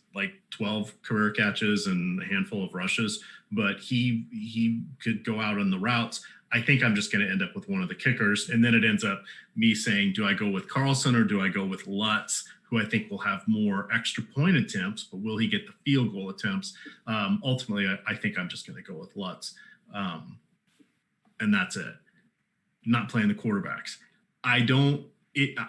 12 career catches and a handful of rushes, but he could go out on the routes. I think I'm just going to end up with one of the kickers. And then it ends up me saying, do I go with Carlson or do I go with Lutz, who I think will have more extra point attempts, but will he get the field goal attempts? Ultimately, I think I'm just going to go with Lutz. And that's it. Not playing the quarterbacks.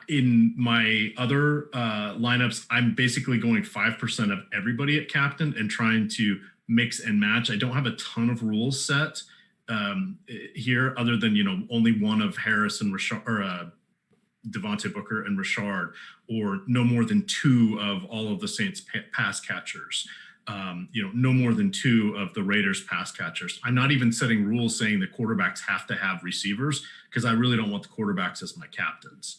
In my other lineups, I'm basically going 5% of everybody at captain and trying to mix and match. I don't have a ton of rules set here, other than only one of Harris and Rashard, or Devontae Booker and Rashard, or no more than 2 of all of the Saints pass catchers. No more than 2 of the Raiders pass catchers. I'm not even setting rules saying the quarterbacks have to have receivers, because I really don't want the quarterbacks as my captains.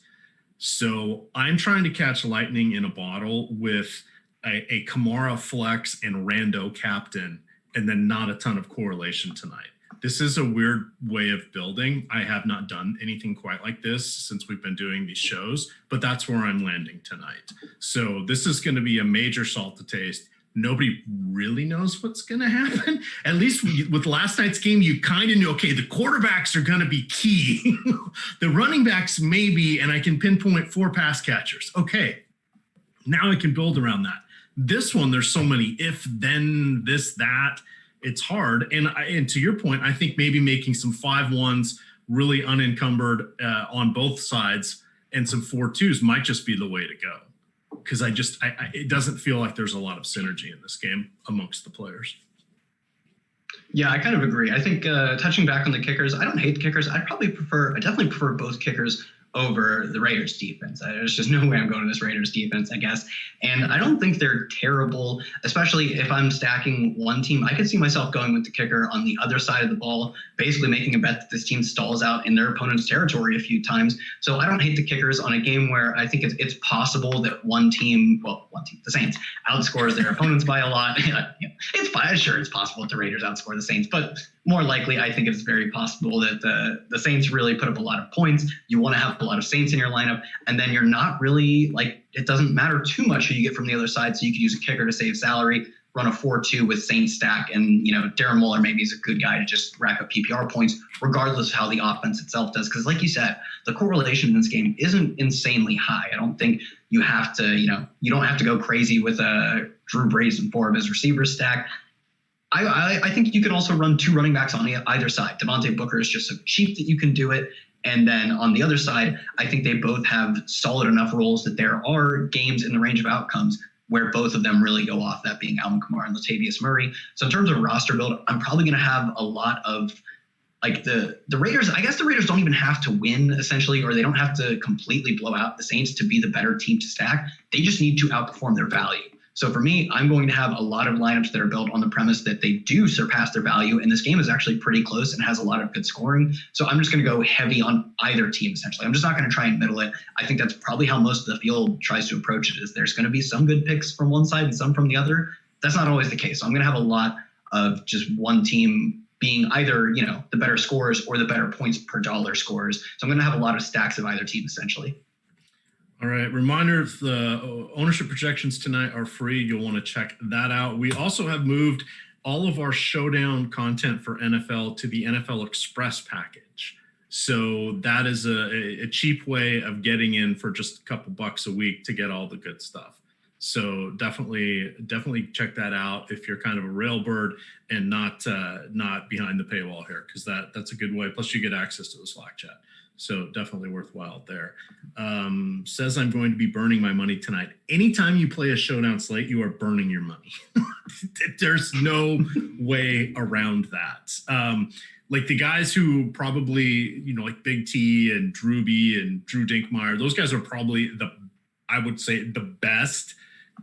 So I'm trying to catch lightning in a bottle with a Kamara flex and rando captain, and then not a ton of correlation tonight. This is a weird way of building. I have not done anything quite like this since we've been doing these shows, but that's where I'm landing tonight. So this is going to be a major salt to taste. Nobody really knows what's going to happen. At least with last night's game, you kind of knew, okay, the quarterbacks are going to be key. The running backs maybe, and I can pinpoint 4 pass catchers. Okay, now I can build around that. This one, there's so many if, then, this, that. It's hard. And to your point, I think maybe making some 5-1s really unencumbered on both sides and some 4-2s might just be the way to go. Because it doesn't feel like there's a lot of synergy in this game amongst the players. Yeah, I kind of agree. I think touching back on the kickers, I don't hate the kickers. I definitely prefer both kickers over the Raiders defense. There's just no way I'm going to this Raiders defense, I guess. And I don't think they're terrible, especially if I'm stacking one team. I could see myself going with the kicker on the other side of the ball, basically making a bet that this team stalls out in their opponent's territory a few times. So I don't hate the kickers on a game where I think it's possible that one team, the Saints, outscores their opponents by a lot. It's fine. Sure, it's possible that the Raiders outscore the Saints, but more likely, I think it's very possible that the Saints really put up a lot of points. You want to have a lot of Saints in your lineup, and then you're not really it doesn't matter too much who you get from the other side. So you could use a kicker to save salary, run a 4-2 with Saints stack, and Darren Waller maybe is a good guy to just rack up PPR points, regardless of how the offense itself does. Because like you said, the correlation in this game isn't insanely high. I don't think you have to, you don't have to go crazy with Drew Brees and 4 of his receivers stack. I think you can also run 2 running backs on either side. Devontae Booker is just so cheap that you can do it. And then on the other side, I think they both have solid enough roles that there are games in the range of outcomes where both of them really go off, that being Alvin Kamara and Latavius Murray. So in terms of roster build, I'm probably going to have a lot of the Raiders. I guess the Raiders don't even have to win, essentially, or they don't have to completely blow out the Saints to be the better team to stack. They just need to outperform their value. So for me, I'm going to have a lot of lineups that are built on the premise that they do surpass their value. And this game is actually pretty close and has a lot of good scoring. So I'm just going to go heavy on either team, essentially. I'm just not going to try and middle it. I think that's probably how most of the field tries to approach it, is there's going to be some good picks from one side and some from the other. That's not always the case. So I'm going to have a lot of just one team being either, the better scorers or the better points per dollar scorers. So I'm going to have a lot of stacks of either team, essentially. All right. Reminder, the ownership projections tonight are free. You'll want to check that out. We also have moved all of our Showdown content for NFL to the NFL Express package. So that is a cheap way of getting in for just a couple bucks a week to get all the good stuff. So definitely check that out if you're kind of a railbird and not behind the paywall here, because that's a good way. Plus you get access to the Slack chat. So definitely worthwhile there. Says I'm going to be burning my money tonight. Anytime you play a Showdown slate, you are burning your money. There's no way around that. Like the guys who probably, like Big T and Drew B and Drew Dinkmeyer, those guys are probably I would say the best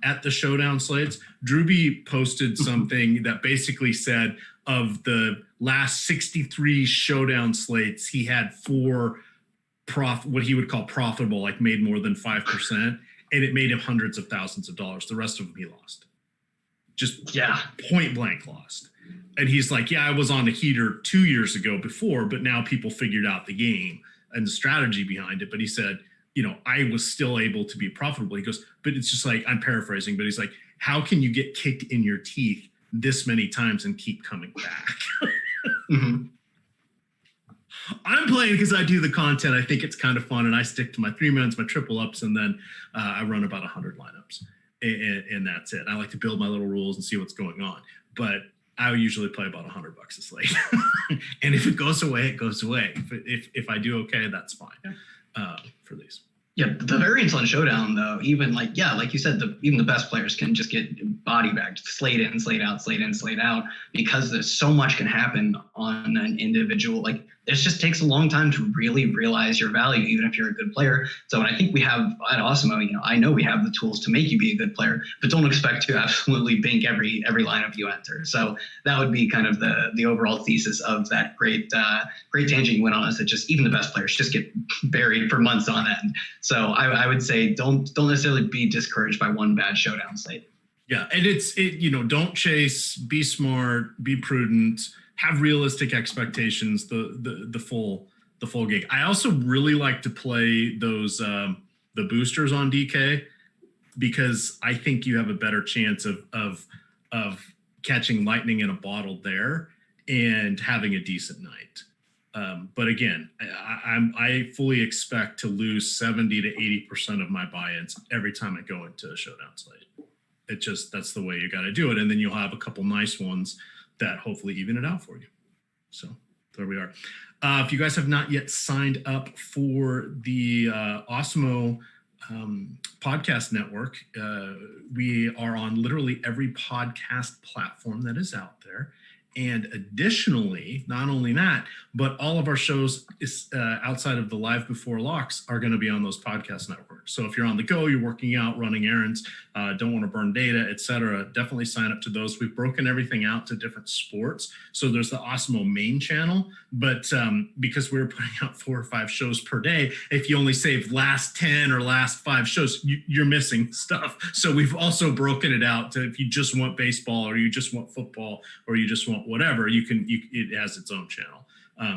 at the Showdown slates. Drew B posted something that basically said of the last 63 Showdown slates, he had 4 what he would call profitable, like made more than 5%, and it made him hundreds of thousands of dollars. The rest of them he lost. Just point blank lost. And he's like, I was on a heater 2 years ago before, but now people figured out the game and the strategy behind it. But he said, I was still able to be profitable. He goes, but it's just like, I'm paraphrasing, but he's like, how can you get kicked in your teeth this many times and keep coming back? Mm-hmm. I'm playing because I do the content. I think it's kind of fun, and I stick to my 3-minutes, my triple ups, and then I run about 100 lineups, and that's it. I like to build my little rules and see what's going on, but I usually play about $100 a slate. And if it goes away, it goes away. If I do okay, that's fine for these. Yeah, the variance on Showdown, though, even like you said, even the best players can just get body bagged, slate in, slate out, slate in, slate out, because there's so much can happen on an individual. Like, it just takes a long time to really realize your value, even if you're a good player. So I think we have at Awesemo, I know we have the tools to make you be a good player, but don't expect to absolutely bink every lineup you enter. So that would be kind of the overall thesis of that great tangent you went on, is that just even the best players just get buried for months on end. So I would say don't necessarily be discouraged by one bad Showdown slate. Yeah, and don't chase, be smart, be prudent, have realistic expectations, the full gig. I also really like to play those the boosters on DK, because I think you have a better chance of catching lightning in a bottle there and having a decent night. But again, I fully expect to lose 70 to 80% of my buy-ins every time I go into a Showdown slate. That's the way you got to do it. And then you'll have a couple nice ones that hopefully even it out for you. So there we are. If you guys have not yet signed up for the Awesemo podcast network, we are on literally every podcast platform that is out there. And additionally, not only that, but all of our shows outside of the Live Before Locks are going to be on those podcast networks. So if you're on the go, you're working out, running errands, don't want to burn data, etc., definitely sign up to those. We've broken everything out to different sports. So there's the Awesemo main channel, but because we're putting out 4 or 5 shows per day, if you only save last 10 or last 5 shows, you're missing stuff. So we've also broken it out to, if you just want baseball or you just want football or you just want whatever, it has its own channel.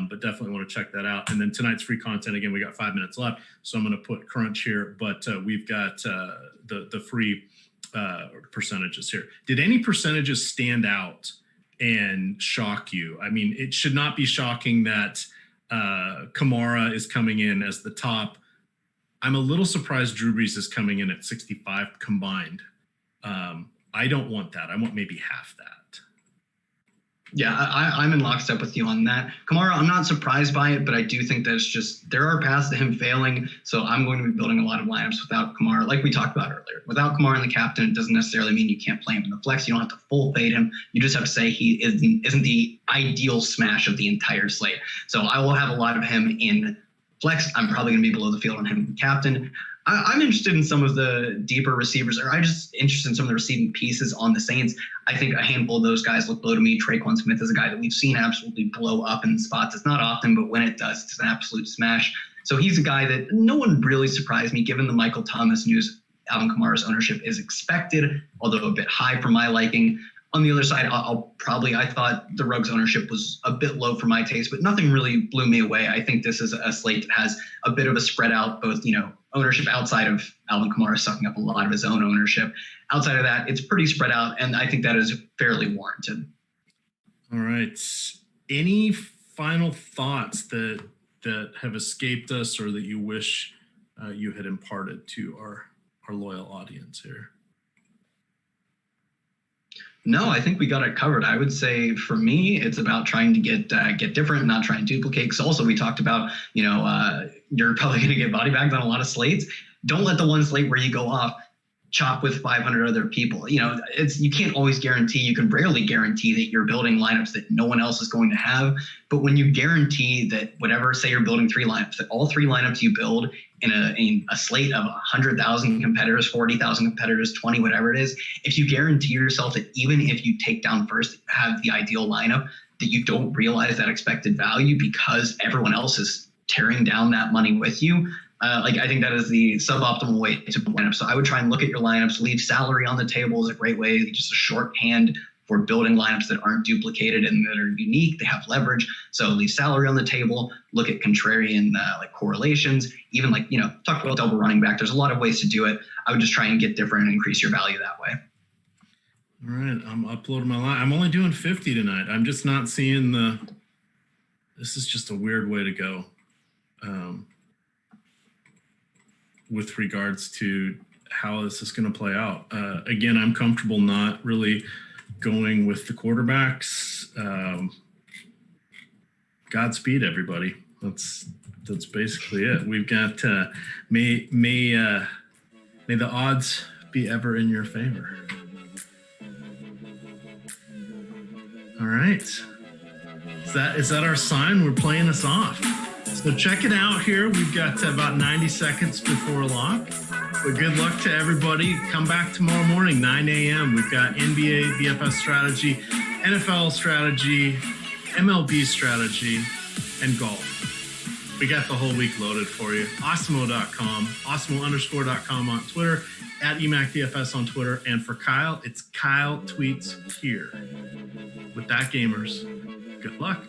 But definitely want to check that out. And then tonight's free content, again, we got 5 minutes left, so I'm going to put crunch here, but we've got the free percentages here. Did any percentages stand out and shock you? I mean, it should not be shocking that Kamara is coming in as the top. I'm a little surprised Drew Brees is coming in at 65 combined. I don't want that. I want maybe half that. Yeah, I'm in lockstep with you on that. Kamara, I'm not surprised by it, but I do think that it's just, there are paths to him failing. So I'm going to be building a lot of lineups without Kamara, like we talked about earlier. Without Kamara and the captain, it doesn't necessarily mean you can't play him in the flex. You don't have to full fade him. You just have to say he isn't the ideal smash of the entire slate. So I will have a lot of him in flex. I'm probably going to be below the field on him in captain. I'm interested in some of the deeper receivers, or I'm just interested in some of the receiving pieces on the Saints. I think a handful of those guys look low to me. Traquan Smith is a guy that we've seen absolutely blow up in spots. It's not often, but when it does, it's an absolute smash. So he's a guy that no one really surprised me, given the Michael Thomas news. Alvin Kamara's ownership is expected, although a bit high for my liking. On the other side, I thought the Ruggs ownership was a bit low for my taste, but nothing really blew me away. I think this is a slate that has a bit of a spread out, both, ownership outside of Alvin Kamara sucking up a lot of his own ownership. Outside of that, it's pretty spread out, and I think that is fairly warranted. All right. Any final thoughts that have escaped us or that you wish you had imparted to our loyal audience here? No, I think we got it covered. I would say for me, it's about trying to get different, not trying to duplicate. Because also we talked about, you're probably going to get body bags on a lot of slates. Don't let the one slate where you go off chop with 500 other people. You can't always guarantee. You can rarely guarantee that you're building lineups that no one else is going to have. But when you guarantee that say you're building 3 lineups, that all 3 lineups you build in a slate of 100,000 competitors, 40,000 competitors, 20, whatever it is, if you guarantee yourself that even if you take down first, have the ideal lineup, that you don't realize that expected value because everyone else is tearing down that money with you. I think that is the suboptimal way to build lineups. So I would try and look at your lineups. Leave salary on the table is a great way, just a shorthand for building lineups that aren't duplicated and that are unique. They have leverage. So leave salary on the table. Look at contrarian correlations. Even talk about double running back. There's a lot of ways to do it. I would just try and get different and increase your value that way. All right, I'm uploading my line. I'm only doing 50 tonight. I'm just not seeing this is just a weird way to go. With regards to how this is going to play out. Again, I'm comfortable not really going with the quarterbacks. Godspeed, everybody. That's basically it. We've got may the odds be ever in your favor. All right. Is that our sign? We're playing us off. So check it out here. We've got about 90 seconds before lock. But good luck to everybody. Come back tomorrow morning, 9 a.m. We've got NBA DFS strategy, NFL strategy, MLB strategy, and golf. We got the whole week loaded for you. Awesemo.com, Awesemo_.com on Twitter, at EMac DFS on Twitter. And for Kyle, it's Kyle Tweets Here. With that, gamers, good luck.